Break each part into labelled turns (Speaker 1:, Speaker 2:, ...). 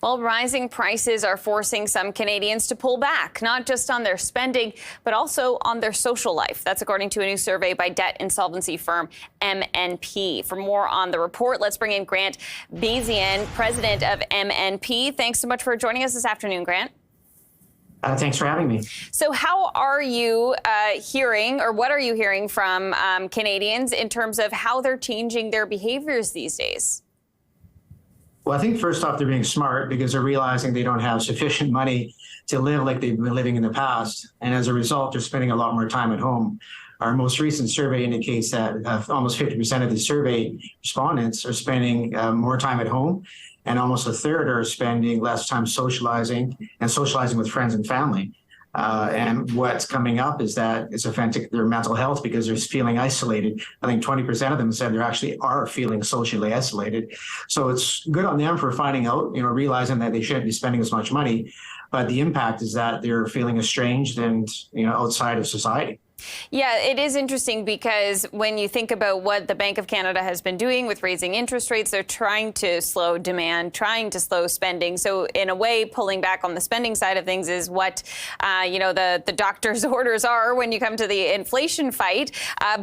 Speaker 1: Well, rising prices are forcing some Canadians to pull back, not just on their spending, but also on their social life. That's according to a new survey by debt insolvency firm MNP. For more on the report, let's bring in Grant Bazian, president of MNP. Thanks so much for joining us this afternoon, Grant.
Speaker 2: Thanks for having me.
Speaker 1: So how are you hearing, or what are you hearing from Canadians in terms of how they're changing their behaviors these days?
Speaker 2: Well, I think first off, they're being smart because they're realizing they don't have sufficient money to live like they've been living in the past. And as a result, they're spending a lot more time at home. Our most recent survey indicates that almost 50% of the survey respondents are spending more time at home, and almost a third are spending less time socializing and socializing with friends and family. And what's coming up is that it's affecting their mental health because they're feeling isolated. I think 20% of them said they actually are feeling socially isolated. So it's good on them for finding out, realizing that they shouldn't be spending as much money. But the impact is that they're feeling estranged and, outside of society.
Speaker 1: Yeah, it is interesting because when you think about what the Bank of Canada has been doing with raising interest rates, they're trying to slow demand, trying to slow spending. So in a way, pulling back on the spending side of things is what, the doctor's orders are when you come to the inflation fight,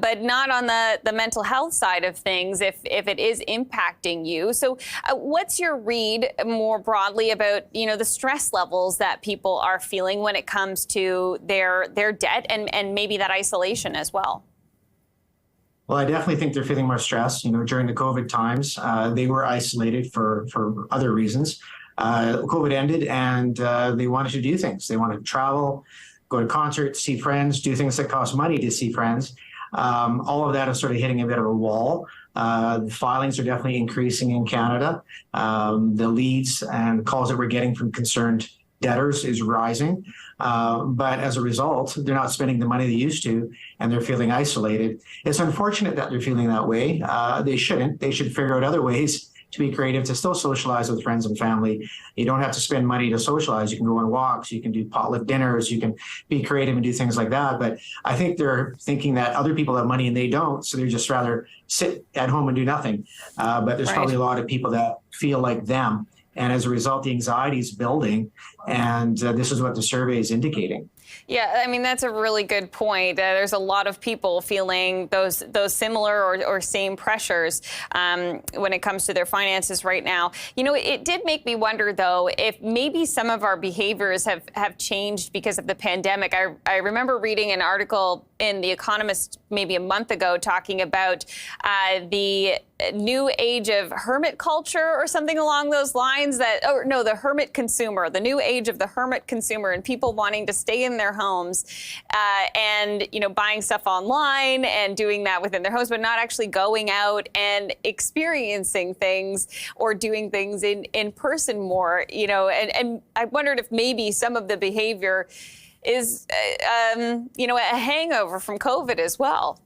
Speaker 1: but not on the mental health side of things if it is impacting you. So what's your read more broadly about, the stress levels that people are feeling when it comes to their debt and maybe that isolation as well?
Speaker 2: Well, I definitely think they're feeling more stress. During the COVID times, they were isolated for other reasons. COVID ended and they wanted to do things. They wanted to travel, go to concerts, see friends, do things that cost money to see friends. All of that is sort of hitting a bit of a wall. The filings are definitely increasing in Canada. The leads and calls that we're getting from concerned debtors is rising. But as a result, they're not spending the money they used to, and they're feeling isolated. It's unfortunate that they're feeling that way. They shouldn't. They should figure out other ways to be creative, to still socialize with friends and family. You don't have to spend money to socialize. You can go on walks, you can do potluck dinners, you can be creative and do things like that. But I think they're thinking that other people have money and they don't, so they're just rather sit at home and do nothing. But there's probably a lot of people that feel like them. And as a result, the anxiety is building, and this is what the survey is indicating.
Speaker 1: Yeah, I mean, that's a really good point. There's a lot of people feeling those similar or same pressures when it comes to their finances right now. It did make me wonder, though, if maybe some of our behaviors have changed because of the pandemic. I remember reading an article in The Economist maybe a month ago talking about the new age of hermit culture or something along those lines, the hermit consumer, the new age of the hermit consumer, and people wanting to stay in their homes and, buying stuff online and doing that within their homes, but not actually going out and experiencing things or doing things in person more, and I wondered if maybe some of the behavior is, a hangover from COVID as well.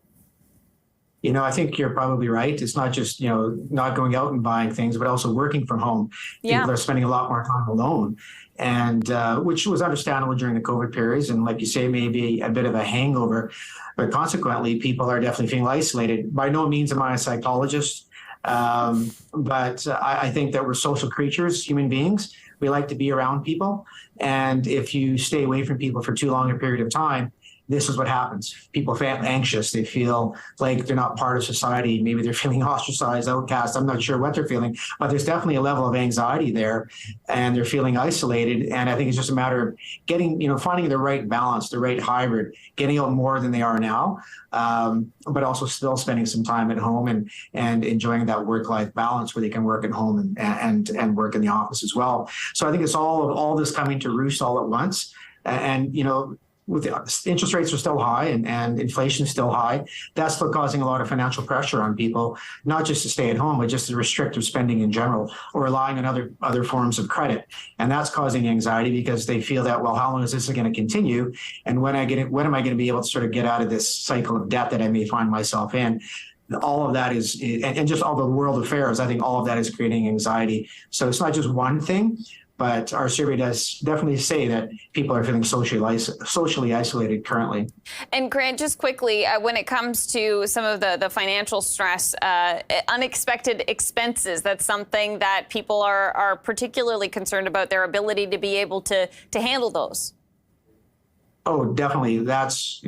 Speaker 2: I think you're probably right. It's not just, not going out and buying things, but also working from home.
Speaker 1: Yeah.
Speaker 2: People are spending a lot more time alone, and which was understandable during the COVID periods. And like you say, maybe a bit of a hangover, but consequently, people are definitely feeling isolated. By no means am I a psychologist, but I think that we're social creatures, human beings. We like to be around people. And if you stay away from people for too long a period of time, this is what happens. People feel anxious. They feel like they're not part of society. Maybe they're feeling ostracized, outcast. I'm not sure what they're feeling, but there's definitely a level of anxiety there, and they're feeling isolated. And I think it's just a matter of getting, finding the right balance, the right hybrid, getting out more than they are now, but also still spending some time at home and enjoying that work-life balance where they can work at home and work in the office as well. So I think it's all this coming to roost all at once. And, with the interest rates are still high and inflation is still high, that's still causing a lot of financial pressure on people, not just to stay at home, but just the restrictive spending in general, or relying on other forms of credit. And that's causing anxiety because they feel that, well, how long is this going to continue? And when am I going to be able to sort of get out of this cycle of debt that I may find myself in? All of that and just all the world affairs, I think all of that is creating anxiety. So it's not just one thing, but our survey does definitely say that people are feeling socially isolated currently.
Speaker 1: And Grant, just quickly, when it comes to some of the financial stress, unexpected expenses, that's something that people are particularly concerned about, their ability to be able to handle those.
Speaker 2: Oh, definitely. That's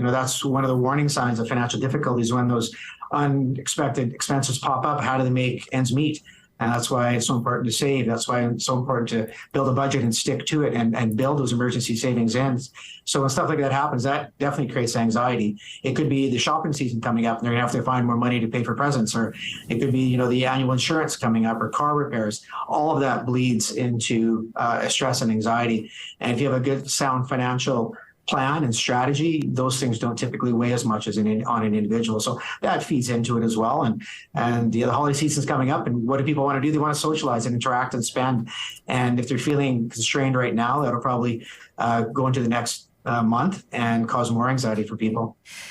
Speaker 2: one of the warning signs of financial difficulties, when those unexpected expenses pop up. How do they make ends meet? And that's why it's so important to save. That's why it's so important to build a budget and stick to it, and build those emergency savings in. So when stuff like that happens, that definitely creates anxiety. It could be the shopping season coming up and they're gonna have to find more money to pay for presents, or it could be, the annual insurance coming up, or car repairs. All of that bleeds into stress and anxiety. And if you have a good, sound financial plan and strategy, those things don't typically weigh as much as on an individual. So that feeds into it as well. And the holiday season's coming up, and what do people want to do? They want to socialize and interact and spend. And if they're feeling constrained right now, that'll probably go into the next month and cause more anxiety for people.